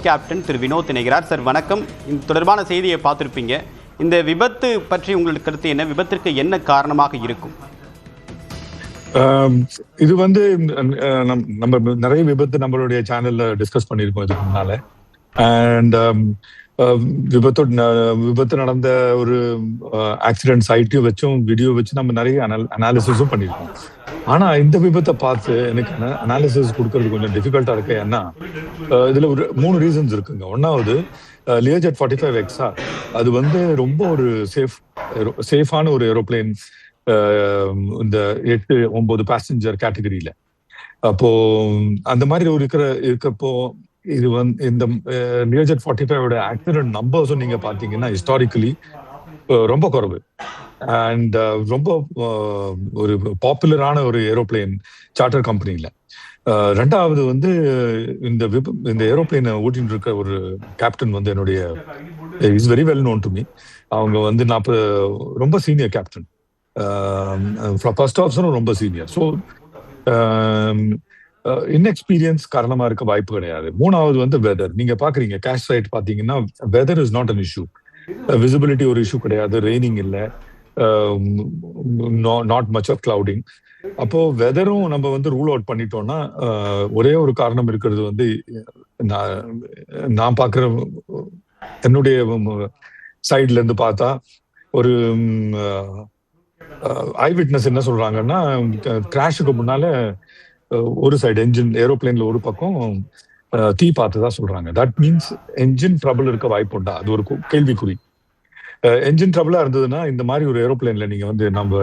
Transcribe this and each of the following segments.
Captain திரு வினோத் இணைகிறார். Sir வணக்கம். இந்த தொடர்பான செய்தியை பார்த்துருப்பீங்க. இந்த விபத்து பற்றி உங்களுக்கு கருத்து என்ன? விபத்திற்கு என்ன காரணமாக இருக்கும்? இது வந்து நம்ம நிறைய விபத்து நம்மளுடைய சேனல்ல டிஸ்கஸ் பண்ணியிருக்கோம் இதுக்கு முன்னால. அண்ட் விபத்து நடந்த ஒரு ஆக்சிடென்ட் சைட்டையும் வச்சும் வீடியோ வச்சு நம்ம நிறைய அனாலிசிஸும் பண்ணியிருக்கோம். ஆனா இந்த விபத்தை பார்த்து எனக்கு அனாலிசிஸ் கொடுக்கறது கொஞ்சம் டிஃபிகல்ட்டா இருக்கு. ஏன்னா இதுல ஒரு 3 ரீசன்ஸ் இருக்குங்க. ஒன்னாவது, லியர்ஜெட் 45XR அது வந்து ரொம்ப ஒரு சேஃபான ஒரு ஏரோப்ளேன் இந்த 8-9 பேசஞ்சர் கேட்டகரியில. அப்போ அந்த மாதிரி இருக்கப்போ இது வந்து இந்த லியர்ஜெட் 45 ஆக்சிடென்ட் நம்பர்ஸும் நீங்க பாத்தீங்கன்னா ஹிஸ்டாரிக்கலி ரொம்ப குறைவு. அண்ட் ரொம்ப ஒரு பாப்புலரான ஒரு ஏரோப்ளேன் சார்ட்டர் கம்பெனில. ரெண்டாவது வந்து இந்த ஏரோப்ளேனை ஓட்டிட்டு இருக்க ஒரு கேப்டன் வந்து என்னுடைய is very well known to me. அவங்க வந்து ரொம்ப சீனியர் கேப்டன், ஃபர்ஸ்ட் ஆஃபீஸரும் ரொம்ப சீனியர். ஸோ இன்எக்ஸ்பீரியன்ஸ் காரணமா இருக்க வாய்ப்பு கிடையாது. மூணாவது வந்து வெதர். நீங்க பாக்குறீங்க கேஷ் சைட் பாத்தீங்கன்னா weather is not an issue. Visibility ஒரு இஷ்யூ கிடையாது, ரெய்னிங் இல்லை, நாட் மச் ஆஃப் கிளவுடிங். அப்போ வெதரும் நம்ம வந்து ரூல் அவுட் பண்ணிட்டோம்னா ஒரே ஒரு காரணம் இருக்கிறது வந்து நான் பாக்குற என்னுடைய சைட்ல இருந்து பார்த்தா ஒரு ஐ விட்னஸ் என்ன சொல்றாங்கன்னா, கிராஷுக்கு முன்னால ஒரு சைடு என்ஜின் ஏரோப்ளேன்ல ஒரு பக்கம் தீ பார்த்ததா சொல்றாங்க. தட் மீன்ஸ் என்ஜின் ட்ரபிள் இருக்க வாய்ப்பு உண்டா? அது ஒரு கேள்விக்குறி. என்ஜின் ட்ரபிளா இருந்ததுன்னா இந்த மாதிரி ஒரு ஏரோப்ளேன்ல நீங்க வந்து நம்ம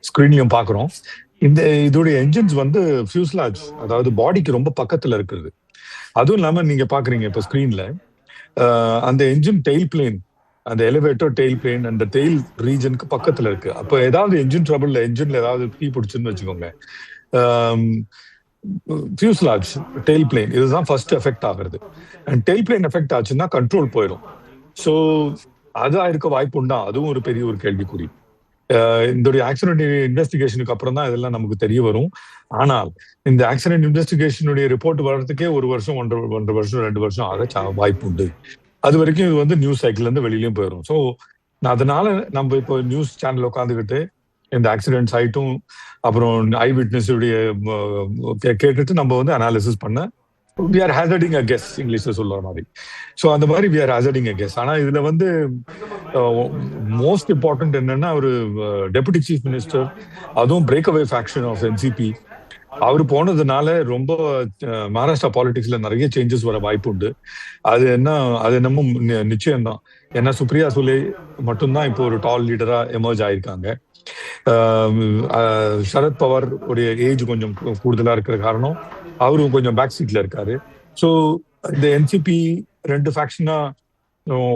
ஸ்கிரீன்லயும் பாக்குறோம், இதோடைய என்ஜின்ஸ் வந்து ஃபியூஸ்லாஜ், அதாவது பாடிக்கு ரொம்ப பக்கத்துல இருக்குது. அதுவும் இல்லாம நீங்க பாக்குறீங்க இப்ப ஸ்கிரீன்ல அந்த என்ஜின் டெயில் பிளேன், அந்த எலிவேட்டர் டெயில் பிளேன் அந்த டெயில் ரீஜனுக்கு பக்கத்துல இருக்கு. அப்போ ஏதாவது என்ஜின் ட்ரபிள்ல என்ஜின்ல ஏதாவது தீ பிடிச்சுன்னு வச்சுக்கோங்க, ஃபியூஸ்லாஜ் டெயில் பிளேன் இதுதான் ஃபர்ஸ்ட் எஃபெக்ட் ஆகுறது. அண்ட் டெயில் பிளேன் எஃபெக்ட் ஆச்சுன்னா கண்ட்ரோல் போயிடும். ஸோ அதா இருக்க வாய்ப்பு உண்டா? அதுவும் ஒரு பெரிய ஒரு கேள்விக்குறி. இந்த ஆக்சிடென்ட் இன்வெஸ்டிகேஷனுக்கு அப்புறம் தான் இதெல்லாம் நமக்கு தெரிய வரும். ஆனால் இந்த ஆக்சிடென்ட் இன்வெஸ்டிகேஷனுடைய ரிப்போர்ட் வர்றதுக்கே 1 வருஷம் 1.5 வருஷம் 2 வருஷம் ஆக வாய்ப்பு உண்டு. அது வரைக்கும் இது வந்து நியூஸ் சைக்கிள் இருந்து வெளியிலயும் போயிடும். ஸோ அதனால நம்ம இப்போ நியூஸ் சேனல் உட்காந்துக்கிட்டு இந்த ஆக்சிடென்ட் சைட்டும் அப்புறம் ஐ விட்னஸ் உடைய கேட்டுட்டு நம்ம வந்து அனாலிசிஸ் பண்ண we are hazarding a guess, இங்கிலீஷ்ல சொல்ற மாதிரி. ஸோ அந்த மாதிரி we are hazarding a guess. ஆனா இதுல வந்து மோஸ்ட் இம்பார்ட்டன்ட் என்னன்னா, ஒரு டெபுட்டி சீஃப் மினிஸ்டர், அதுவும் break away faction of NCP, அவர் போனதுனால ரொம்ப மகாராஷ்டிரா பாலிடிக்ஸ்ல நிறைய சேஞ்சஸ் வர வாய்ப்பு உண்டு. அது என்னமோ நிச்சயம்தான். ஏன்னா சுப்ரியா சுலே மட்டும்தான் இப்போ ஒரு டால் லீடரா எமர்ஜ் ஆயிருக்காங்க. சரத் பவார் உடைய ஏஜ் கொஞ்சம் கூடுதலா இருக்கிற காரணம் அவரும் கொஞ்சம் பேக் சீட்ல இருக்காரு. ஸோ இந்த என்சிபி 2 ஃபேக்ஷனா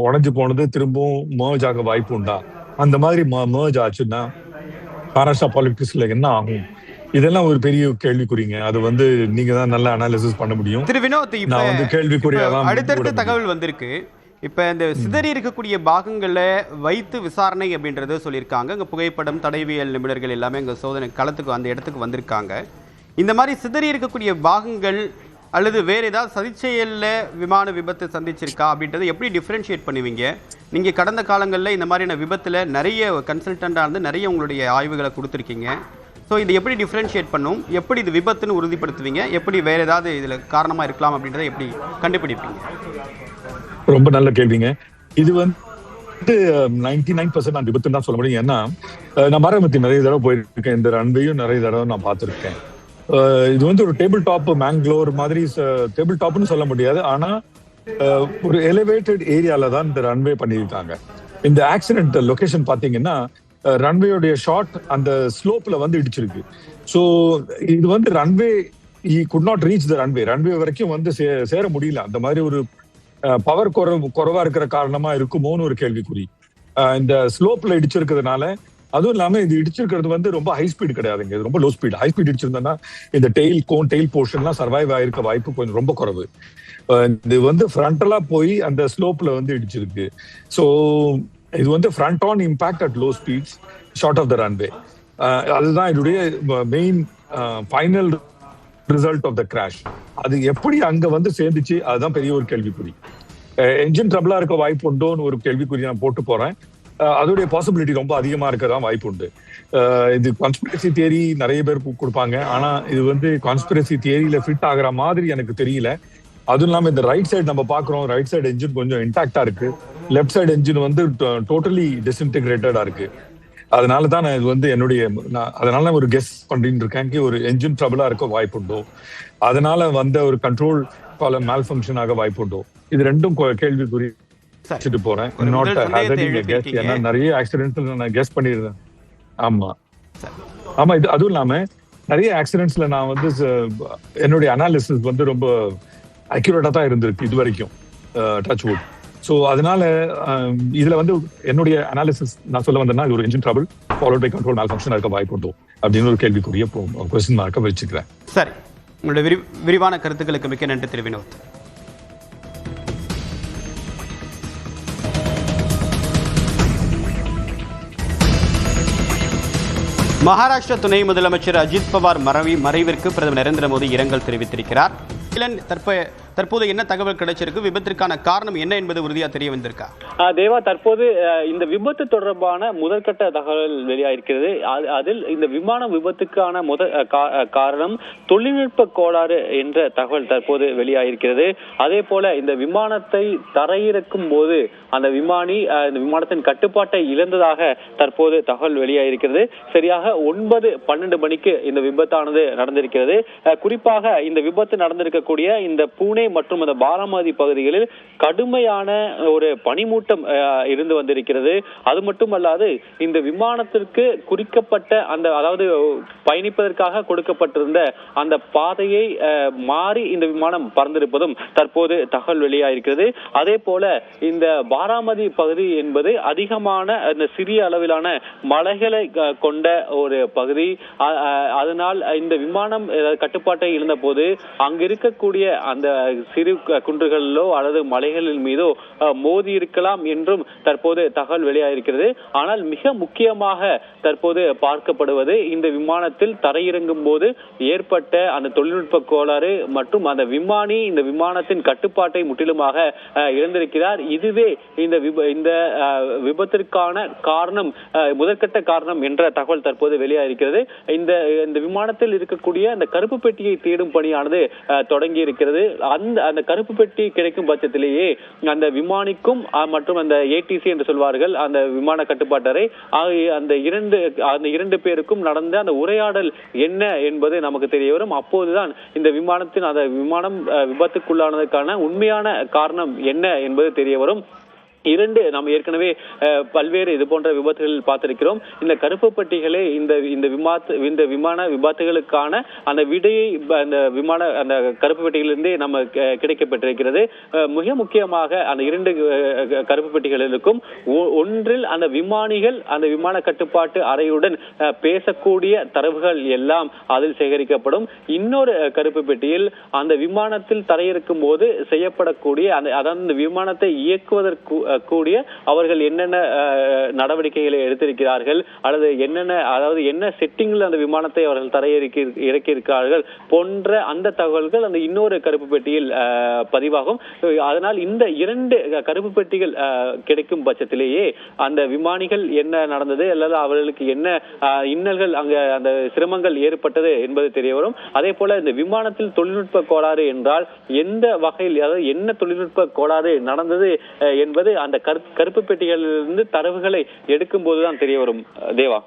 உடஞ்சு போனது திரும்பவும் மர்ஜ் ஆக வாய்ப்பு உண்டா? அந்த மாதிரி மர்ஜ் ஆச்சுன்னா மகாராஷ்டிரா பாலிடிக்ஸ்ல என்ன ஆகும்? இதெல்லாம் ஒரு பெரிய கேள்விக்குறிங்க. அது வந்து நீங்க தான் நல்லா அனாலிசிஸ் பண்ண முடியும். திரு வினோத், நான் வந்து கேள்விக்குறியாதான் அடுத்தடுத்த தகவல் வந்திருக்கு. இப்ப இந்த சிதறி இருக்கக்கூடிய பாகங்களை வைத்து விசாரணை அப்படின்றது சொல்லியிருக்காங்க. இங்க புகைப்படம், தடயவியல் நிபுணர்கள் எல்லாமே இங்க சோதனை களத்துக்கு அந்த இடத்துக்கு வந்திருக்காங்க. இந்த மாதிரி சிதறி இருக்கக்கூடிய பாகங்கள் அல்லது வேற ஏதாவது சதிச்செயல்ல விமான விபத்து சந்திச்சிருக்கா அப்படின்றத எப்படி டிஃபரன்ஷியேட் பண்ணுவீங்க? நீங்க கடந்த காலங்களில் இந்த மாதிரியான விபத்துல நிறைய கன்சல்டண்டா இருந்து நிறைய உங்களுடைய ஆய்வுகளை கொடுத்துருக்கீங்க. ஸோ இது எப்படி டிஃப்ரென்ஷியேட் பண்ணும்? எப்படி இது விபத்துன்னு உறுதிப்படுத்துவீங்க? எப்படி வேற ஏதாவது இதுல காரணமா இருக்கலாம் அப்படின்றத எப்படி கண்டுபிடிப்பீங்க? ரொம்ப நல்ல கேள்விங்க. இது வந்து 99% நான் விபத்துன்னு தான் சொல்ல முடியும். ஏன்னா நான் பாராமதி நிறைய தடவை போயிருக்கேன், இந்த ரன்வேயும் நிறைய தடவை நான் பார்த்துருக்கேன். இது வந்து ஒரு டேபிள் டாப் மேங்களூர் மாதிரி டேபிள் டாப்னு சொல்ல முடியாது, ஆனா ஒரு எலிவேட்டட் ஏரியால தான் இந்த ரன்வே பண்ணியிருக்காங்க. இந்த ஆக்சிடென்ட் லொகேஷன் பாத்தீங்கன்னா ரன்வேயோடைய ஷார்ட் அந்த ஸ்லோப்ல வந்து இடிச்சிருக்கு. ஸோ இது வந்து runway could not reach the runway வரைக்கும் வந்து சேர முடியல. அந்த மாதிரி ஒரு பவர் குறைவா இருக்கிற காரணமா இருக்குமோன்னு ஒரு கேள்விக்குறி. இந்த ஸ்லோப்ல இடிச்சிருக்கிறதுனால, அதுவும் இல்லாம இது இடிச்சிருக்கிறது வந்து ரொம்ப ஹை ஸ்பீடு கிடையாதுங்க, இது ரொம்ப லோ ஸ்பீடு. ஹை ஸ்பீட் இடிச்சிருந்தா இந்த டெயில் போர்ஷன்லாம் சர்வைவ் ஆயிருக்க வாய்ப்பு கொஞ்சம் ரொம்ப குறைவு. இது வந்து ஃப்ரண்டலா போய் அந்த ஸ்லோப்ல வந்து இடிச்சிருக்கு. ஸோ இது வந்து front on impact at low speeds short of the runway. அதுதான் இதோடைய main final result of the crash. அது எப்படி அங்க வந்து சேர்ந்துச்சு அதுதான் பெரிய ஒரு கேள்விக்குறி. என்ஜின் ட்ரபிளா இருக்க வாய்ப்பு உண்டோன்னு ஒரு கேள்விக்குறி நான் போட்டு போறேன். அதோடைய பாசிபிலிட்டி ரொம்ப அதிகமா இருக்கதான் வாய்ப்பு உண்டு. இது கான்ஸ்பிரசி தியரி நிறைய பேர் கொடுப்பாங்க. ஆனா இது வந்து கான்ஸ்பிரசி தியரியில ஃபிட் ஆகுற மாதிரி எனக்கு தெரியல. அதுவும் இல்லாம இந்த ரைட் சைடு நம்ம பாக்குறோம், ரைட் சைடு என்ஜின் கொஞ்சம் இன்டாக்டா இருக்கு, லெஃப்ட் சைடு என்ஜின் வந்து டோட்டலி டிஸ்இன்டிகிரேட்டடா இருக்கு. அதனாலதான் நான் இது வந்து அதனால ஒரு கெஸ் பண்ணிட்டு இருக்கேன், ஒரு என்ஜின் ட்ரபிளா இருக்க வாய்ப்பு உண்டோ, அதனால வந்த ஒரு கண்ட்ரோல் காலம் மேல் ஃபங்க்ஷன் ஆக வாய்ப்பு உண்டோ. இது ரெண்டும் கேள்விக்குறி போறேன். ஏன்னா நிறைய ஆக்சிடென்ட்ஸ்ல நான் கெஸ் பண்ணிருந்தேன். ஆமா ஆமா இது அதுவும் இல்லாம நிறைய ஆக்சிடென்ட்ஸ்ல நான் வந்து என்னுடைய அனாலிசிஸ் வந்து ரொம்ப அக்யூரேட்டா தான் இருந்திருக்கு இது வரைக்கும், டச் வுட். ஸோ அதனால இதுல வந்து என்னுடைய அனாலிசிஸ் நான் சொல்ல வந்தேன்னா இது ஒரு engine trouble followed by control malfunction இருக்க வாய்ப்பு உண்டோ அப்படின்னு ஒரு கேள்விக்குரிய கொஸ்டின் மார்க்கை வச்சுக்கிறேன். சரி, உங்களுடைய விரிவான கருத்துக்களுக்கு மிக்க நன்றி திரு வினோத். மகாராஷ்டிரா துணை முதலமைச்சர் அஜித் பவார் மறைவிற்கு பிரதமர் நரேந்திர மோடி இரங்கல் தெரிவித்திருக்கிறார். தற்போது என்ன தகவல் கிடைச்சிருக்கு, விபத்திற்கான காரணம் என்ன என்பது உறுதியா தெரிய வந்திருக்கா? தேவா, தற்போது இந்த விபத்து தொடர்பான முதற்கட்ட தகவல் வெளியாயிருக்கிறது. அதில் இந்த விமான விபத்துக்கான காரணம் தொழில்நுட்ப கோளாறு என்ற தகவல் தற்போது வெளியாயிருக்கிறது. அதே போல இந்த விமானத்தை தரையிறக்கும் போது அந்த விமானி இந்த விமானத்தின் கட்டுப்பாட்டை இழந்ததாக தற்போது தகவல் வெளியாயிருக்கிறது. சரியாக 9:12 மணிக்கு இந்த விபத்தானது நடந்திருக்கிறது. குறிப்பாக இந்த விபத்து நடந்திருக்கக்கூடிய இந்த பூனே மற்றும் அந்த பாராமதி பகுதிகளில் கடுமையான ஒரு பனிமூட்டம் இருந்து வந்திருக்கிறது. அது மட்டுமல்லாது இந்த விமானத்திற்கு குறிக்கப்பட்ட அதாவது பயணிப்பதற்காக கொடுக்கப்பட்டிருந்த அந்த பாதையை மாறி இந்த விமானம் பறந்திருப்பதும் தற்போது தகவல் வெளியாயிருக்கிறது. அதே போல இந்த பாராமதி பகுதி என்பது அதிகமான அந்த சிறிய அளவிலான மலைகளை கொண்ட ஒரு பகுதி. அதனால் இந்த விமானம் கட்டுப்பாட்டை இழந்த போது அங்கு இருக்கக்கூடிய அந்த சிறு குன்றுகளிலோ அல்லது மலைகளின் மீதோ மோதி இருக்கலாம் என்றும் தற்போது தகவல் வெளியாயிருக்கிறது. ஆனால் மிக முக்கியமாக தற்போது பார்க்கப்படுவது இந்த விமானத்தில் தரையிறங்கும் போது ஏற்பட்ட அந்த தொழில்நுட்ப கோளாறு மற்றும் அந்த விமானி இந்த விமானத்தின் கட்டுப்பாட்டை முற்றிலுமாக இழந்திருக்கிறார். இதுவே இந்த விபத்திற்கான காரணம், முதற்கட்ட காரணம் என்ற தகவல் தற்போது வெளியாயிருக்கிறது. இந்த விமானத்தில் இருக்கக்கூடிய அந்த கருப்பு பெட்டியை தேடும் பணியானது தொடங்கி இருக்கிறது. அந்த கருப்பு பெட்டி கிடைக்கும் பட்சத்திலேயே அந்த விமானிக்கும் மற்றும் அந்த ஏடிசி என்று சொல்வார்கள் அந்த விமான கட்டுப்பாட்டறை அந்த இரண்டு பேருக்கும் நடந்த அந்த உரையாடல் என்ன என்பது நமக்கு தெரிய வரும். அப்போதுதான் இந்த விமானம் விபத்துக்குள்ளானதற்கான உண்மையான காரணம் என்ன என்பது தெரிய வரும். நாம் ஏற்கனவே பல்வேறு இது போன்ற விபத்துகளில் பார்த்திருக்கிறோம். இந்த கருப்பு பட்டிகளே இந்த விமான விபத்துகளுக்கான அந்த விடையை அந்த கருப்பு பெட்டிகளிலிருந்தே நம்ம கிடைக்கப்பட்டிருக்கிறது. மிக முக்கியமாக அந்த 2 கருப்பு பெட்டிகளிலும் ஒன்றில் அந்த விமானிகள் அந்த விமான கட்டுப்பாட்டு அறையுடன் பேசக்கூடிய தரவுகள் எல்லாம் அதில் சேகரிக்கப்படும். இன்னொரு கருப்பு பெட்டியில் அந்த விமானத்தில் தரையிறக்கும் போது செய்யப்படக்கூடிய அந்த விமானத்தை இயக்குவதற்கு கூடிய அவர்கள் என்னென்ன நடவடிக்கைகளை எடுத்திருக்கிறார்கள் அல்லது என்ன செட்டிங்கில் அந்த விமானத்தை அவர்கள் இறக்கியிருக்கிறார்கள் போன்ற அந்த தகவல்கள் அந்த இன்னொரு கருப்பு பெட்டியில் பதிவாகும். அதனால் இந்த 2 கருப்பு பெட்டிகள் கிடைக்கும் பட்சத்திலேயே அந்த விமானிகள் என்ன நடந்தது அல்லது அவர்களுக்கு என்ன இன்னல்கள் அங்க அந்த சிரமங்கள் ஏற்பட்டது என்பது தெரிய வரும். அதே போல இந்த விமானத்தில் தொழில்நுட்ப கோளாறு என்றால் எந்த வகையில், அதாவது என்ன தொழில்நுட்ப கோளாறு நடந்தது என்பது அந்த கருப்பு பெட்டிகளிலிருந்து தரவுகளை எடுக்கும் போதுதான் தெரிய வரும். தேவா.